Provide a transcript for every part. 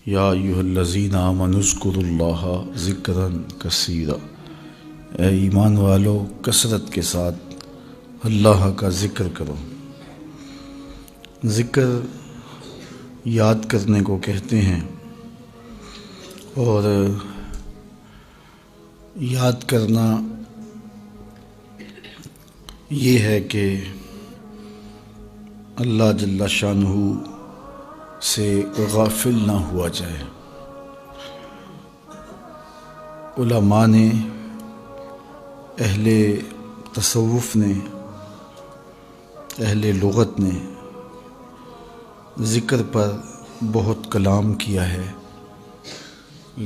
یا ایھا الذین آمنوا اذکروا اللہ ذکرا کثیرا، اے ایمان والو کثرت کے ساتھ اللہ کا ذکر کرو۔ ذکر یاد کرنے کو کہتے ہیں، اور یاد کرنا یہ ہے کہ اللہ جل شانہ سے غافل نہ ہوا جائے۔ علماء نے، اہل تصوف نے، اہل لغت نے ذکر پر بہت کلام کیا ہے،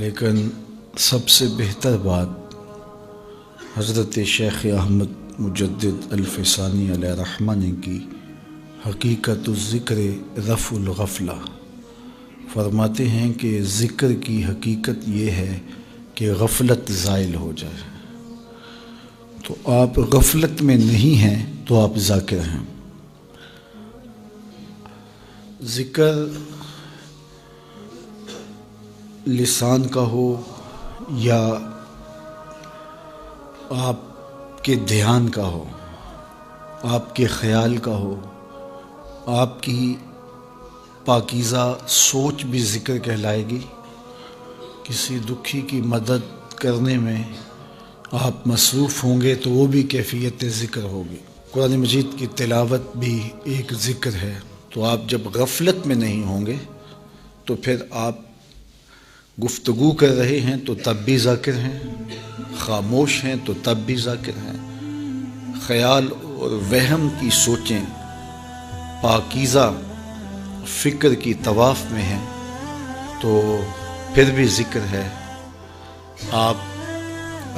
لیکن سب سے بہتر بات حضرت شیخ احمد مجدد الفسانی علیہ رحمہ نے کی۔ حقیقت الذکر رفع الغفلہ، فرماتے ہیں کہ ذکر کی حقیقت یہ ہے کہ غفلت زائل ہو جائے۔ تو آپ غفلت میں نہیں ہیں تو آپ ذاکر ہیں۔ ذکر لسان کا ہو یا آپ کے دھیان کا ہو، آپ کے خیال کا ہو، آپ کی پاکیزہ سوچ بھی ذکر کہلائے گی۔ کسی دکھی کی مدد کرنے میں آپ مصروف ہوں گے تو وہ بھی کیفیت ذکر ہوگی۔ قرآن مجید کی تلاوت بھی ایک ذکر ہے۔ تو آپ جب غفلت میں نہیں ہوں گے تو پھر آپ گفتگو کر رہے ہیں تو تب بھی ذاکر ہیں، خاموش ہیں تو تب بھی ذاکر ہیں، خیال اور وہم کی سوچیں پاکیزہ فکر کی طواف میں ہیں تو پھر بھی ذکر ہے۔ آپ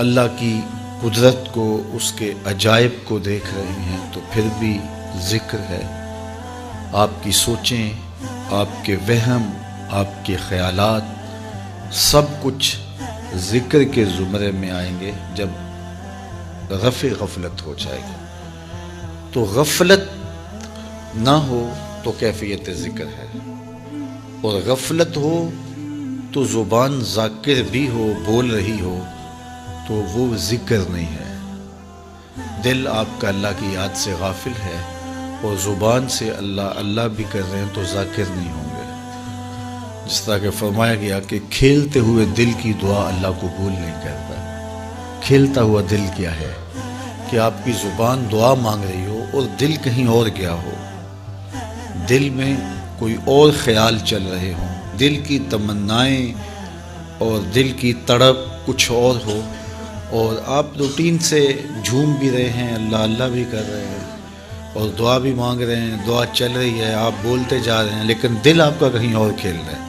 اللہ کی قدرت کو، اس کے عجائب کو دیکھ رہے ہیں تو پھر بھی ذکر ہے۔ آپ کی سوچیں، آپ کے وہم، آپ کے خیالات سب کچھ ذکر کے زمرے میں آئیں گے جب رفع غفلت ہو جائے گی۔ تو غفلت نہ ہو تو کیفیت ذکر ہے، اور غفلت ہو تو زبان ذاکر بھی ہو، بول رہی ہو تو وہ ذکر نہیں ہے۔ دل آپ کا اللہ کی یاد سے غافل ہے اور زبان سے اللہ اللہ بھی کر رہے ہیں تو ذاکر نہیں ہوں گے۔ جس طرح کہ فرمایا گیا کہ کھیلتے ہوئے دل کی دعا اللہ قبول نہیں کرتا۔ کھیلتا ہوا دل کیا ہے؟ کہ آپ کی زبان دعا مانگ رہی ہو اور دل کہیں اور گیا ہو، دل میں کوئی اور خیال چل رہے ہوں، دل کی تمنائیں اور دل کی تڑپ کچھ اور ہو، اور آپ روٹین سے جھوم بھی رہے ہیں، اللہ اللہ بھی کر رہے ہیں اور دعا بھی مانگ رہے ہیں، دعا چل رہی ہے، آپ بولتے جا رہے ہیں، لیکن دل آپ کا کہیں اور کھیل رہا ہے،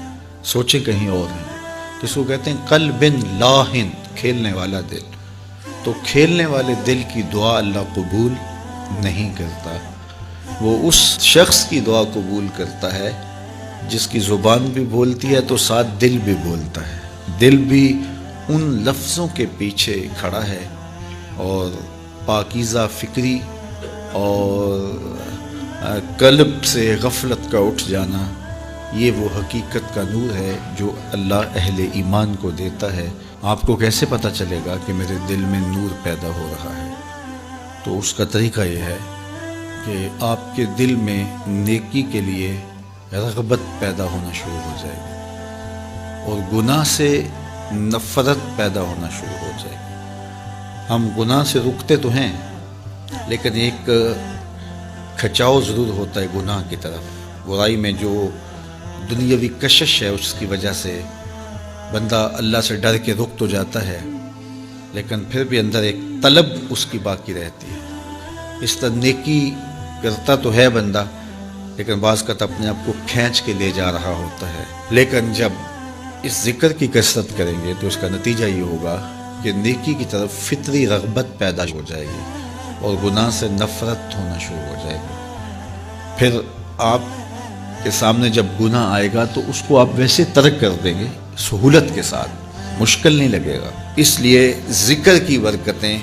سوچیں کہیں اور ہیں۔ جس کو کہتے ہیں قلب لاہن، کھیلنے والا دل۔ تو کھیلنے والے دل کی دعا اللہ قبول نہیں کرتا۔ وہ اس شخص کی دعا قبول کرتا ہے جس کی زبان بھی بولتی ہے تو ساتھ دل بھی بولتا ہے، دل بھی ان لفظوں کے پیچھے کھڑا ہے، اور پاکیزہ فکری اور قلب سے غفلت کا اٹھ جانا، یہ وہ حقیقت کا نور ہے جو اللہ اہل ایمان کو دیتا ہے۔ آپ کو کیسے پتہ چلے گا کہ میرے دل میں نور پیدا ہو رہا ہے؟ تو اس کا طریقہ یہ ہے کہ آپ کے دل میں نیکی کے لیے رغبت پیدا ہونا شروع ہو جائے گی، اور گناہ سے نفرت پیدا ہونا شروع ہو جائے گی۔ ہم گناہ سے رکتے تو ہیں، لیکن ایک کھچاؤ ضرور ہوتا ہے گناہ کی طرف۔ برائی میں جو دنیاوی کشش ہے اس کی وجہ سے بندہ اللہ سے ڈر کے رک تو جاتا ہے، لیکن پھر بھی اندر ایک طلب اس کی باقی رہتی ہے۔ اس طرح نیکی کرتا تو ہے بندہ، لیکن بعض کا اپنے آپ کو کھینچ کے لے جا رہا ہوتا ہے۔ لیکن جب اس ذکر کی کثرت کریں گے تو اس کا نتیجہ یہ ہوگا کہ نیکی کی طرف فطری رغبت پیدا ہو جائے گی اور گناہ سے نفرت ہونا شروع ہو جائے گی۔ پھر آپ کے سامنے جب گناہ آئے گا تو اس کو آپ ویسے ترک کر دیں گے، سہولت کے ساتھ، مشکل نہیں لگے گا۔ اس لیے ذکر کی برکتیں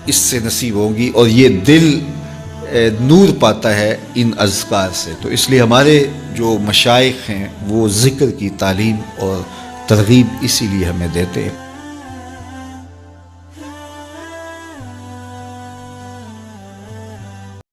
اس سے نصیب ہوں گی، اور یہ دل نور پاتا ہے ان اذکار سے۔ تو اس لیے ہمارے جو مشائخ ہیں وہ ذکر کی تعلیم اور ترغیب اسی لیے ہمیں دیتے ہیں۔